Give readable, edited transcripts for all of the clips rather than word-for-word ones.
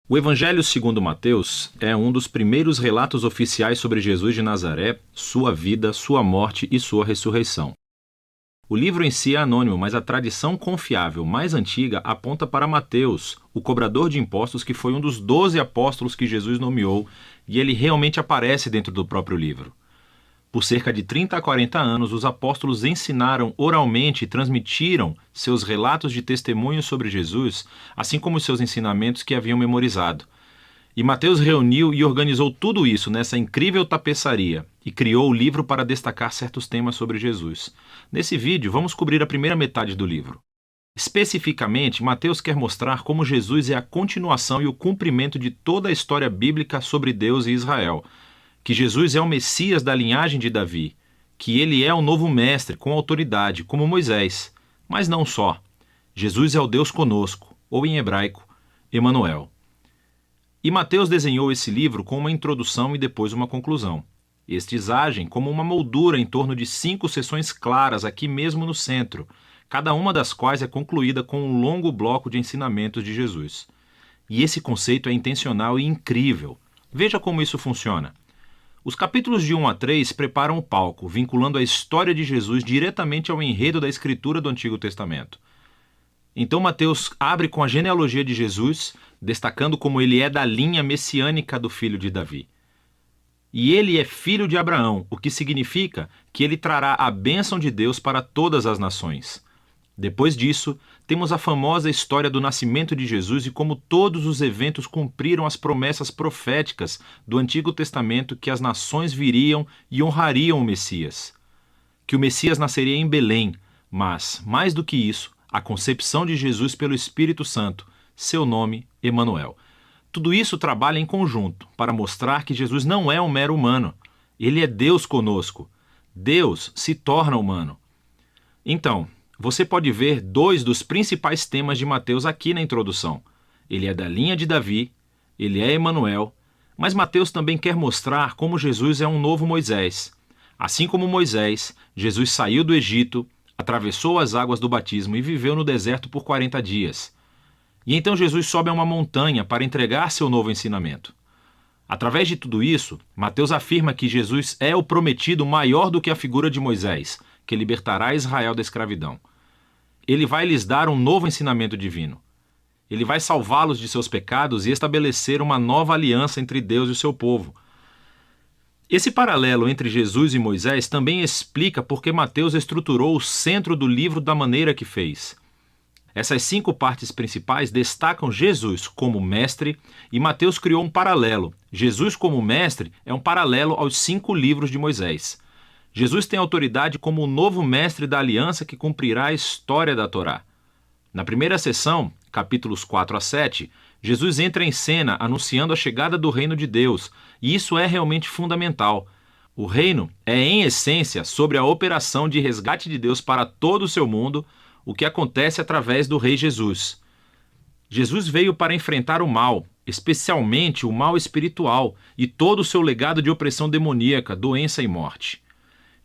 O Evangelho segundo Mateus é um dos primeiros relatos oficiais sobre Jesus de Nazaré, sua vida, sua morte e sua ressurreição. O livro em si é anônimo, mas a tradição confiável mais antiga aponta para Mateus, o cobrador de impostos que foi um dos 12 apóstolos que Jesus nomeou, e ele realmente aparece dentro do próprio livro. Por cerca de 30 a 40 anos, os apóstolos ensinaram oralmente e transmitiram seus relatos de testemunho sobre Jesus, assim como os seus ensinamentos que haviam memorizado. E Mateus reuniu e organizou tudo isso nessa incrível tapeçaria e criou o livro para destacar certos temas sobre Jesus. Nesse vídeo, vamos cobrir a primeira metade do livro. Especificamente, Mateus quer mostrar como Jesus é a continuação e o cumprimento de toda a história bíblica sobre Deus e Israel, que Jesus é o Messias da linhagem de Davi, que ele é o novo mestre com autoridade, como Moisés. Mas não só. Jesus é o Deus conosco, ou em hebraico, Emanuel. E Mateus desenhou esse livro com uma introdução e depois uma conclusão. Estes agem como uma moldura em torno de 5 seções claras aqui mesmo no centro, cada uma das quais é concluída com um longo bloco de ensinamentos de Jesus. E esse conceito é intencional e incrível. Veja como isso funciona. Os capítulos de 1 a 3 preparam o palco, vinculando a história de Jesus diretamente ao enredo da escritura do Antigo Testamento. Então Mateus abre com a genealogia de Jesus, destacando como ele é da linha messiânica do filho de Davi. E ele é filho de Abraão, o que significa que ele trará a bênção de Deus para todas as nações. Depois disso, temos a famosa história do nascimento de Jesus e como todos os eventos cumpriram as promessas proféticas do Antigo Testamento que as nações viriam e honrariam o Messias. Que o Messias nasceria em Belém, mas, mais do que isso, a concepção de Jesus pelo Espírito Santo, seu nome, Emanuel. Tudo isso trabalha em conjunto para mostrar que Jesus não é um mero humano. Ele é Deus conosco. Deus se torna humano. Então, você pode ver 2 dos principais temas de Mateus aqui na introdução. Ele é da linha de Davi, ele é Emanuel, mas Mateus também quer mostrar como Jesus é um novo Moisés. Assim como Moisés, Jesus saiu do Egito, atravessou as águas do batismo e viveu no deserto por 40 dias. E então Jesus sobe a uma montanha para entregar seu novo ensinamento. Através de tudo isso, Mateus afirma que Jesus é o prometido maior do que a figura de Moisés, que libertará Israel da escravidão. Ele vai lhes dar um novo ensinamento divino. Ele vai salvá-los de seus pecados e estabelecer uma nova aliança entre Deus e o seu povo. Esse paralelo entre Jesus e Moisés também explica por que Mateus estruturou o centro do livro da maneira que fez. Essas 5 partes principais destacam Jesus como mestre e Mateus criou um paralelo. Jesus como mestre é um paralelo aos 5 livros de Moisés. Jesus tem autoridade como o novo mestre da aliança que cumprirá a história da Torá. Na primeira sessão, capítulos 4 a 7, Jesus entra em cena anunciando a chegada do reino de Deus, e isso é realmente fundamental. O reino é, em essência, sobre a operação de resgate de Deus para todo o seu mundo, o que acontece através do Rei Jesus. Jesus veio para enfrentar o mal, especialmente o mal espiritual, e todo o seu legado de opressão demoníaca, doença e morte.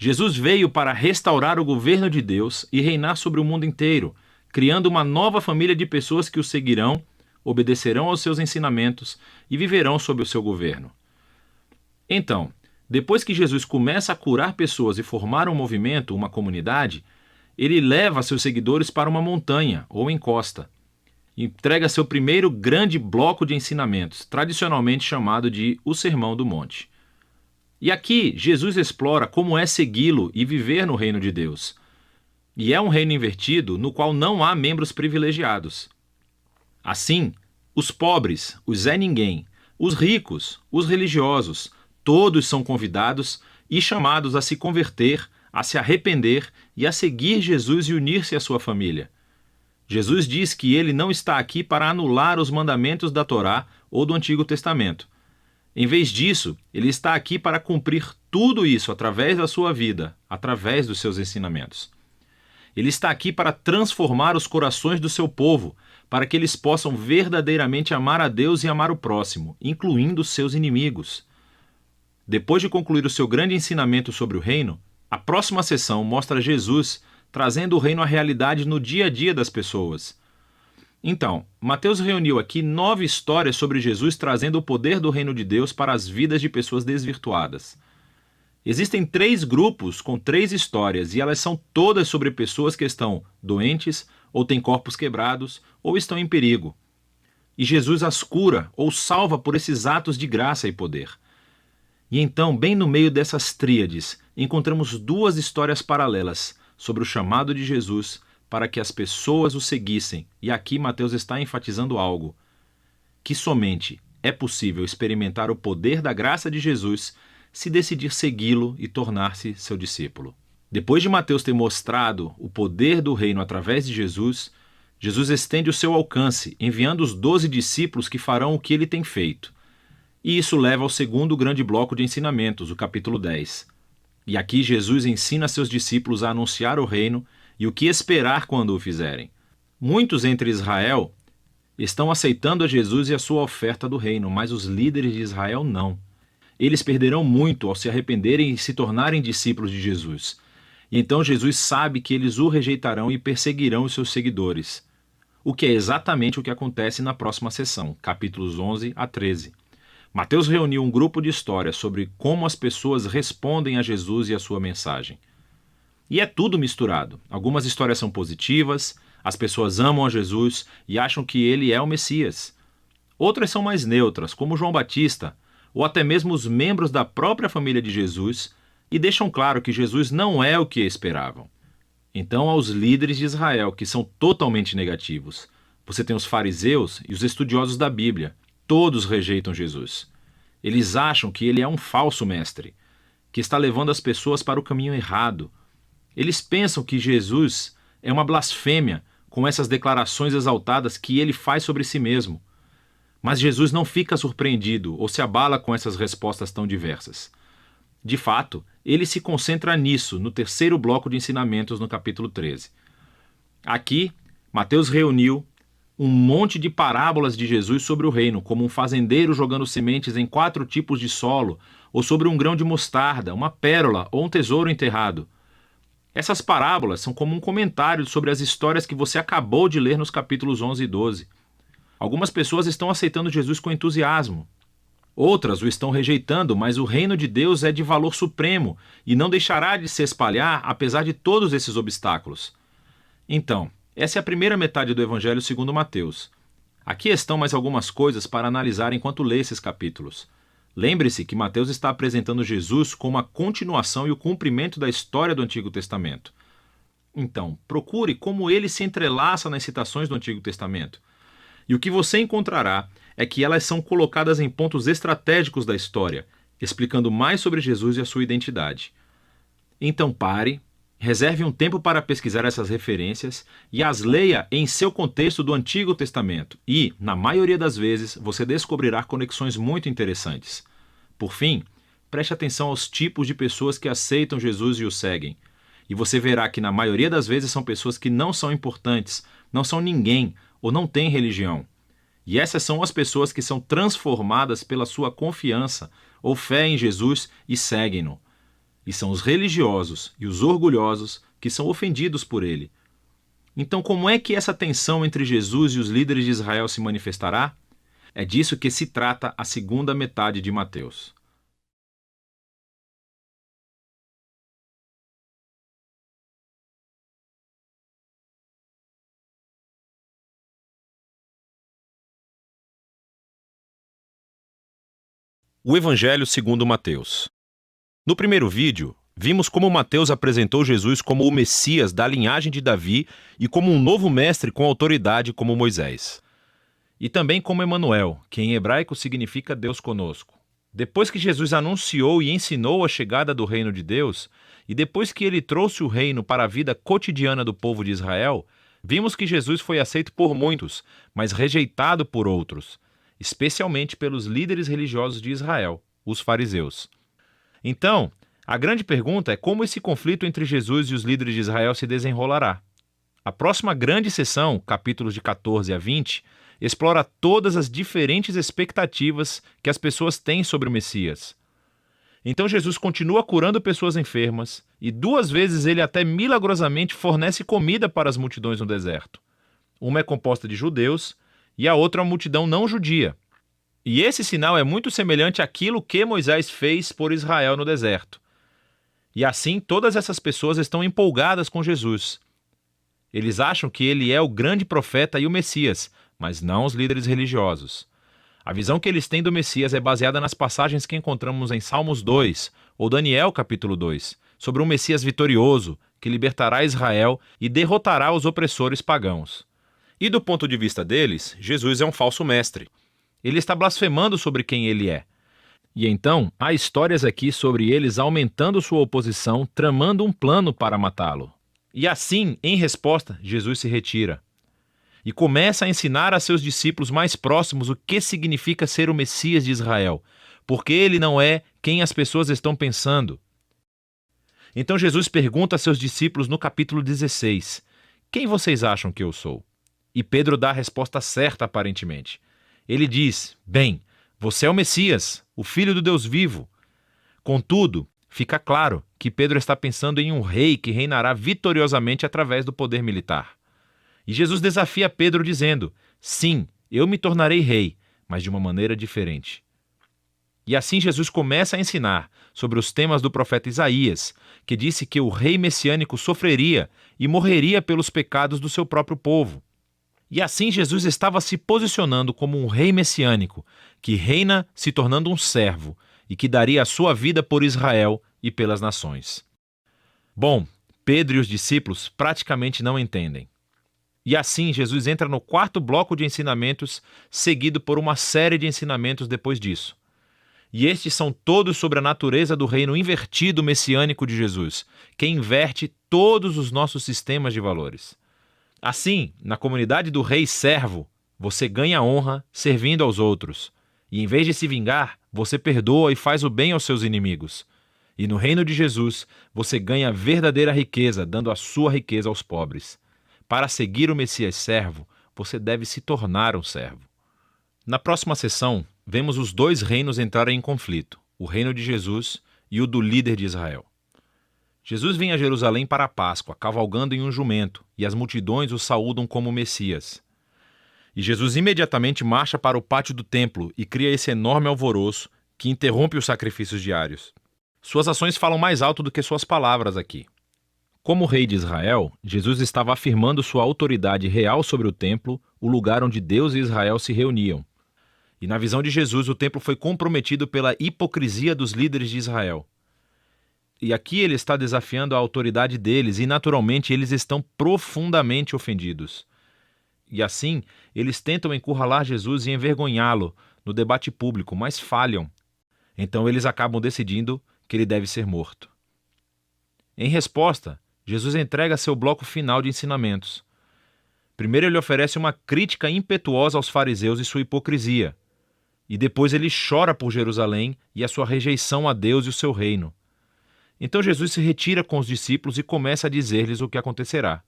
Jesus veio para restaurar o governo de Deus e reinar sobre o mundo inteiro, criando uma nova família de pessoas que o seguirão, obedecerão aos seus ensinamentos e viverão sob o seu governo. Então, depois que Jesus começa a curar pessoas e formar um movimento, uma comunidade, ele leva seus seguidores para uma montanha ou encosta. Entrega seu primeiro grande bloco de ensinamentos, tradicionalmente chamado de o Sermão do Monte. E aqui, Jesus explora como é segui-lo e viver no reino de Deus. E é um reino invertido no qual não há membros privilegiados. Assim, os pobres, os Zé-Ninguém, os ricos, os religiosos, todos são convidados e chamados a se converter, a se arrepender e a seguir Jesus e unir-se à sua família. Jesus diz que ele não está aqui para anular os mandamentos da Torá ou do Antigo Testamento. Em vez disso, ele está aqui para cumprir tudo isso através da sua vida, através dos seus ensinamentos. Ele está aqui para transformar os corações do seu povo, para que eles possam verdadeiramente amar a Deus e amar o próximo, incluindo seus inimigos. Depois de concluir o seu grande ensinamento sobre o reino, a próxima sessão mostra Jesus trazendo o reino à realidade no dia a dia das pessoas. Então, Mateus reuniu aqui 9 histórias sobre Jesus trazendo o poder do reino de Deus para as vidas de pessoas desvirtuadas. Existem 3 grupos com 3 histórias e elas são todas sobre pessoas que estão doentes, ou têm corpos quebrados, ou estão em perigo. E Jesus as cura ou salva por esses atos de graça e poder. E então, bem no meio dessas tríades, encontramos 2 histórias paralelas sobre o chamado de Jesus para que as pessoas o seguissem. E aqui Mateus está enfatizando algo: que somente é possível experimentar o poder da graça de Jesus se decidir segui-lo e tornar-se seu discípulo. Depois de Mateus ter mostrado o poder do reino através de Jesus, Jesus estende o seu alcance, enviando os 12 discípulos que farão o que ele tem feito. E isso leva ao segundo grande bloco de ensinamentos, o capítulo 10. E aqui Jesus ensina seus discípulos a anunciar o reino e o que esperar quando o fizerem. Muitos entre Israel estão aceitando a Jesus e a sua oferta do reino, mas os líderes de Israel não. Eles perderão muito ao se arrependerem e se tornarem discípulos de Jesus. E então Jesus sabe que eles o rejeitarão e perseguirão os seus seguidores. O que é exatamente o que acontece na próxima sessão, capítulos 11 a 13. Mateus reuniu um grupo de histórias sobre como as pessoas respondem a Jesus e a sua mensagem. E é tudo misturado. Algumas histórias são positivas, as pessoas amam a Jesus e acham que ele é o Messias. Outras são mais neutras, como João Batista, ou até mesmo os membros da própria família de Jesus, e deixam claro que Jesus não é o que esperavam. Então, aos líderes de Israel, que são totalmente negativos, você tem os fariseus e os estudiosos da Bíblia. Todos rejeitam Jesus. Eles acham que ele é um falso mestre, que está levando as pessoas para o caminho errado. Eles pensam que Jesus é uma blasfêmia com essas declarações exaltadas que ele faz sobre si mesmo. Mas Jesus não fica surpreendido ou se abala com essas respostas tão diversas. De fato, ele se concentra nisso no terceiro bloco de ensinamentos no capítulo 13. Aqui, Mateus reuniu um monte de parábolas de Jesus sobre o reino, como um fazendeiro jogando sementes em 4 tipos de solo, ou sobre um grão de mostarda, uma pérola ou um tesouro enterrado. Essas parábolas são como um comentário sobre as histórias que você acabou de ler nos capítulos 11 e 12. Algumas pessoas estão aceitando Jesus com entusiasmo. Outras o estão rejeitando, mas o reino de Deus é de valor supremo e não deixará de se espalhar apesar de todos esses obstáculos. Então, essa é a primeira metade do Evangelho segundo Mateus. Aqui estão mais algumas coisas para analisar enquanto lê esses capítulos. Lembre-se que Mateus está apresentando Jesus como a continuação e o cumprimento da história do Antigo Testamento. Então, procure como ele se entrelaça nas citações do Antigo Testamento. E o que você encontrará é que elas são colocadas em pontos estratégicos da história, explicando mais sobre Jesus e a sua identidade. Então pare, reserve um tempo para pesquisar essas referências e as leia em seu contexto do Antigo Testamento e, na maioria das vezes, você descobrirá conexões muito interessantes. Por fim, preste atenção aos tipos de pessoas que aceitam Jesus e o seguem. E você verá que na maioria das vezes são pessoas que não são importantes, não são ninguém ou não têm religião. E essas são as pessoas que são transformadas pela sua confiança ou fé em Jesus e seguem-no. E são os religiosos e os orgulhosos que são ofendidos por ele. Então, como é que essa tensão entre Jesus e os líderes de Israel se manifestará? É disso que se trata a segunda metade de Mateus. O Evangelho segundo Mateus. No primeiro vídeo, vimos como Mateus apresentou Jesus como o Messias da linhagem de Davi e como um novo mestre com autoridade como Moisés. E também como Emanuel, que em hebraico significa Deus conosco. Depois que Jesus anunciou e ensinou a chegada do reino de Deus, e depois que ele trouxe o reino para a vida cotidiana do povo de Israel, vimos que Jesus foi aceito por muitos, mas rejeitado por outros, especialmente pelos líderes religiosos de Israel, os fariseus. Então, a grande pergunta é como esse conflito entre Jesus e os líderes de Israel se desenrolará. A próxima grande sessão, capítulos de 14 a 20, explora todas as diferentes expectativas que as pessoas têm sobre o Messias. Então Jesus continua curando pessoas enfermas e 2 vezes ele até milagrosamente fornece comida para as multidões no deserto. Uma é composta de judeus e a outra é uma multidão não judia. E esse sinal é muito semelhante àquilo que Moisés fez por Israel no deserto. E assim, todas essas pessoas estão empolgadas com Jesus. Eles acham que ele é o grande profeta e o Messias, mas não os líderes religiosos. A visão que eles têm do Messias é baseada nas passagens que encontramos em Salmos 2 ou Daniel capítulo 2, sobre um Messias vitorioso que libertará Israel e derrotará os opressores pagãos. E do ponto de vista deles, Jesus é um falso mestre. Ele está blasfemando sobre quem ele é. E então, há histórias aqui sobre eles aumentando sua oposição, tramando um plano para matá-lo. E assim, em resposta, Jesus se retira e começa a ensinar a seus discípulos mais próximos o que significa ser o Messias de Israel, porque ele não é quem as pessoas estão pensando. Então Jesus pergunta a seus discípulos no capítulo 16, quem vocês acham que eu sou? E Pedro dá a resposta certa aparentemente. Ele diz, bem, você é o Messias, o Filho do Deus vivo. Contudo, fica claro que Pedro está pensando em um rei que reinará vitoriosamente através do poder militar. E Jesus desafia Pedro dizendo, sim, eu me tornarei rei, mas de uma maneira diferente. E assim Jesus começa a ensinar sobre os temas do profeta Isaías, que disse que o rei messiânico sofreria e morreria pelos pecados do seu próprio povo. E assim Jesus estava se posicionando como um rei messiânico, que reina se tornando um servo e que daria a sua vida por Israel e pelas nações. Bom, Pedro e os discípulos praticamente não entendem. E assim Jesus entra no quarto bloco de ensinamentos, seguido por uma série de ensinamentos depois disso. E estes são todos sobre a natureza do reino invertido messiânico de Jesus, que inverte todos os nossos sistemas de valores. Assim, na comunidade do rei servo, você ganha honra servindo aos outros. E em vez de se vingar, você perdoa e faz o bem aos seus inimigos. E no reino de Jesus, você ganha verdadeira riqueza, dando a sua riqueza aos pobres. Para seguir o Messias servo, você deve se tornar um servo. Na próxima sessão, vemos os dois reinos entrarem em conflito, o reino de Jesus e o do líder de Israel. Jesus vem a Jerusalém para a Páscoa, cavalgando em um jumento, e as multidões o saúdam como Messias. E Jesus imediatamente marcha para o pátio do templo e cria esse enorme alvoroço que interrompe os sacrifícios diários. Suas ações falam mais alto do que suas palavras aqui. Como rei de Israel, Jesus estava afirmando sua autoridade real sobre o templo, o lugar onde Deus e Israel se reuniam. E na visão de Jesus, o templo foi comprometido pela hipocrisia dos líderes de Israel. E aqui ele está desafiando a autoridade deles e, naturalmente, eles estão profundamente ofendidos. E assim, eles tentam encurralar Jesus e envergonhá-lo no debate público, mas falham. Então eles acabam decidindo que ele deve ser morto. Em resposta, Jesus entrega seu bloco final de ensinamentos. Primeiro ele oferece uma crítica impetuosa aos fariseus e sua hipocrisia. E depois ele chora por Jerusalém e a sua rejeição a Deus e o seu reino. Então Jesus se retira com os discípulos e começa a dizer-lhes o que acontecerá.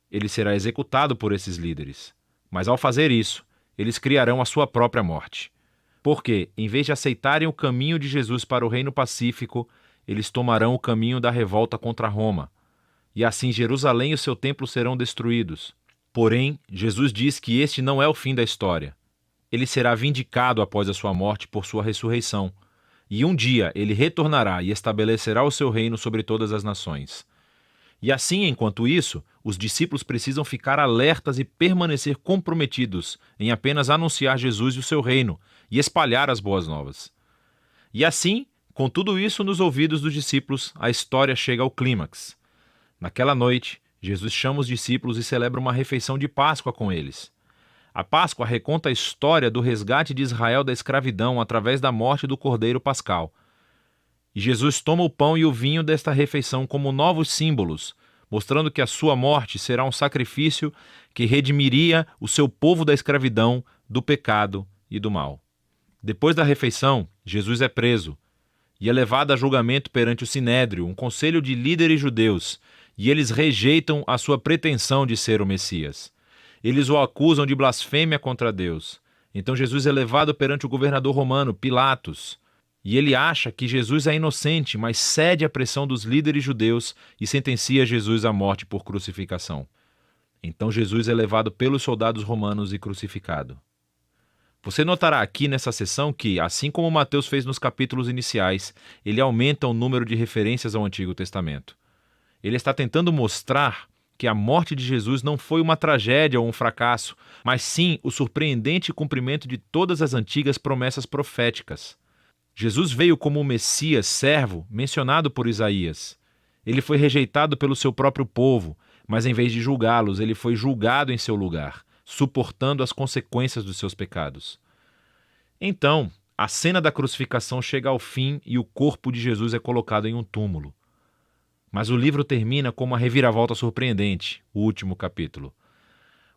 Ele será executado por esses líderes, mas ao fazer isso, eles criarão a sua própria morte. Porque, em vez de aceitarem o caminho de Jesus para o reino pacífico, eles tomarão o caminho da revolta contra Roma. E assim Jerusalém e o seu templo serão destruídos. Porém, Jesus diz que este não é o fim da história. Ele será vindicado após a sua morte por sua ressurreição. E um dia ele retornará e estabelecerá o seu reino sobre todas as nações. E assim, enquanto isso, os discípulos precisam ficar alertas e permanecer comprometidos em apenas anunciar Jesus e o seu reino e espalhar as boas novas. E assim, com tudo isso nos ouvidos dos discípulos, a história chega ao clímax. Naquela noite, Jesus chama os discípulos e celebra uma refeição de Páscoa com eles. A Páscoa reconta a história do resgate de Israel da escravidão através da morte do Cordeiro Pascal. E Jesus toma o pão e o vinho desta refeição como novos símbolos, mostrando que a sua morte será um sacrifício que redimiria o seu povo da escravidão, do pecado e do mal. Depois da refeição, Jesus é preso e é levado a julgamento perante o Sinédrio, um conselho de líderes judeus, e eles rejeitam a sua pretensão de ser o Messias. Eles o acusam de blasfêmia contra Deus. Então Jesus é levado perante o governador romano, Pilatos, e ele acha que Jesus é inocente, mas cede à pressão dos líderes judeus e sentencia Jesus à morte por crucificação. Então Jesus é levado pelos soldados romanos e crucificado. Você notará aqui nessa seção que, assim como Mateus fez nos capítulos iniciais, ele aumenta o número de referências ao Antigo Testamento. Ele está tentando mostrar que a morte de Jesus não foi uma tragédia ou um fracasso, mas sim o surpreendente cumprimento de todas as antigas promessas proféticas. Jesus veio como o Messias servo mencionado por Isaías. Ele foi rejeitado pelo seu próprio povo, mas em vez de julgá-los, ele foi julgado em seu lugar, suportando as consequências dos seus pecados. Então, a cena da crucificação chega ao fim e o corpo de Jesus é colocado em um túmulo. Mas o livro termina com uma reviravolta surpreendente, o último capítulo.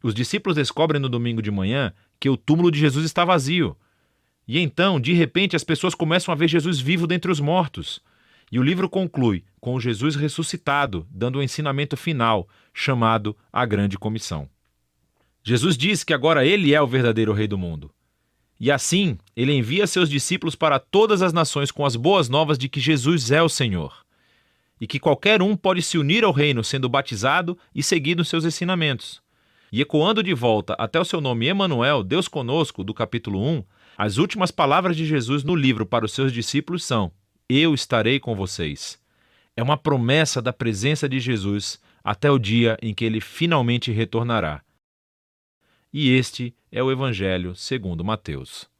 Os discípulos descobrem no domingo de manhã que o túmulo de Jesus está vazio. E então, de repente, as pessoas começam a ver Jesus vivo dentre os mortos. E o livro conclui com Jesus ressuscitado, dando um ensinamento final, chamado a Grande Comissão. Jesus diz que agora ele é o verdadeiro rei do mundo. E assim, ele envia seus discípulos para todas as nações com as boas novas de que Jesus é o Senhor. E que qualquer um pode se unir ao reino sendo batizado e seguindo seus ensinamentos. E ecoando de volta até o seu nome Emanuel, Deus conosco, do capítulo 1, as últimas palavras de Jesus no livro para os seus discípulos são: eu estarei com vocês. É uma promessa da presença de Jesus até o dia em que ele finalmente retornará. E este é o Evangelho segundo Mateus.